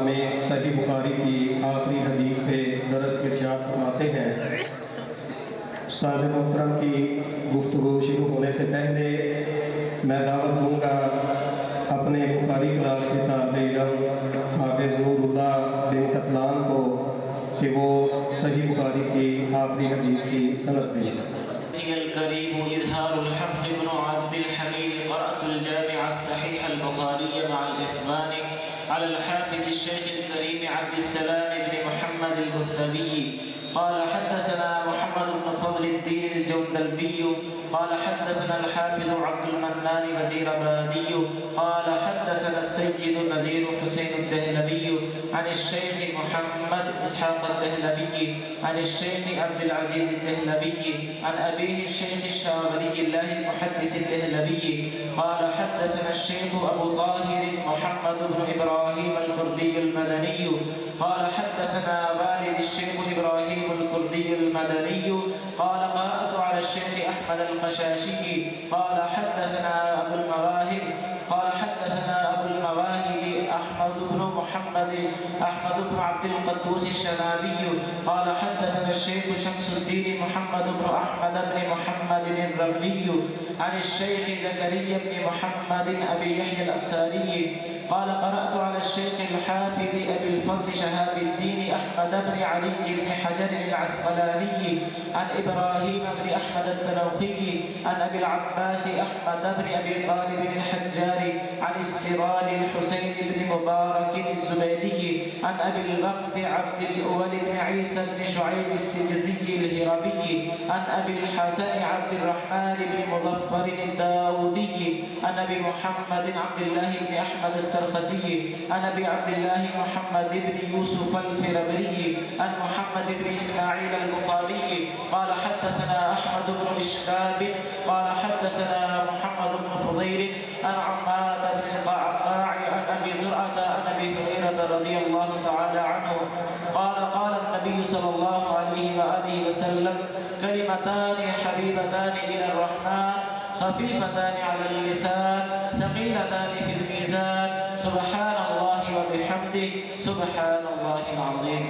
हमें सही बुखारी की आखिरी हदीस पे दरस इरशाद फरमाते हैं। उस्ताद मोहतरम की गुफ्तगू शुरू होने से पहले मैं दावत दूँगा अपने बुखारी क्लास के तालिब इल्म हाफिज़ नूरुल्लाह बिन कतलान को कि वो सही बुखारी की आखिरी हदीस की सनद पेश करें। الكريم إظهار الحق بن عبد الحميد قرأت الجامع الصحيح البخاري مع الإخوان على الحافظ الشيخ الكريم عبد السلام بن محمد البهتبي قال حدثنا محمد بن فضل الدين الجندلبي قال حدثنا الحافظ عبد المنان وزير بادي قال حدثنا السيد النذير حسين الدهلبي عن الشيخ محمد إسحاق الدهلبي عن الشيخ عبد العزيز الدهلبي عن أبيه الشيخ الشاذلي الله المحدث الدهلبي قال حدثنا الشيخ أبو طاهر محمد بن إبراهيم الكردي المدني قال حدثنا والد الشيخ إبراهيم الكردي المدني قال قرأت على الشيخ أحمد القشاشي قال حدثنا أبو المواهب قال حدثنا أبو المواهب أحمد بن عبد القدوس الشنابي قال حدثنا الشيخ شمس الدين محمد بن أحمد بن محمد الرملي عن الشيخ زكريا بن محمد أبي يحيى الأنصاري قال قرأت على الشيخ الحافظ أبي الفضل شهاب الدين أحمد بن علي بن حجر العسقلاني عن إبراهيم بن أحمد التنوخي عن أبي العباس أحمد بن أبي طالب الحجاري عن السراج الحسين بن مبارك الزبيدي عن أبي الوقت عبد الأول بن عيسى بن شعيب السجزي الهربي عن أبي الحسن عبد الرحمن بن مظفر الداودي عن أبي محمد عبد الله بن أحمد السرخسي عن أبي عبد الله محمد بن يوسف الفربري عن محمد بن إسماعيل البخاري قال حدثنا أحمد بن إشكاب قال حدثنا محمد بن فضيل عن عمارة بن القعقاع عن أبي زرعة عن أبي هريرة رضي الله تعالى عنه قال قال النبي صلى الله عليه وآله وسلم كلمتان حبيبتان إلى الرحمن خفيفتان على اللسان ثقيلتان في الميزان سبحان الله وبحمده سبحان الله العظيم.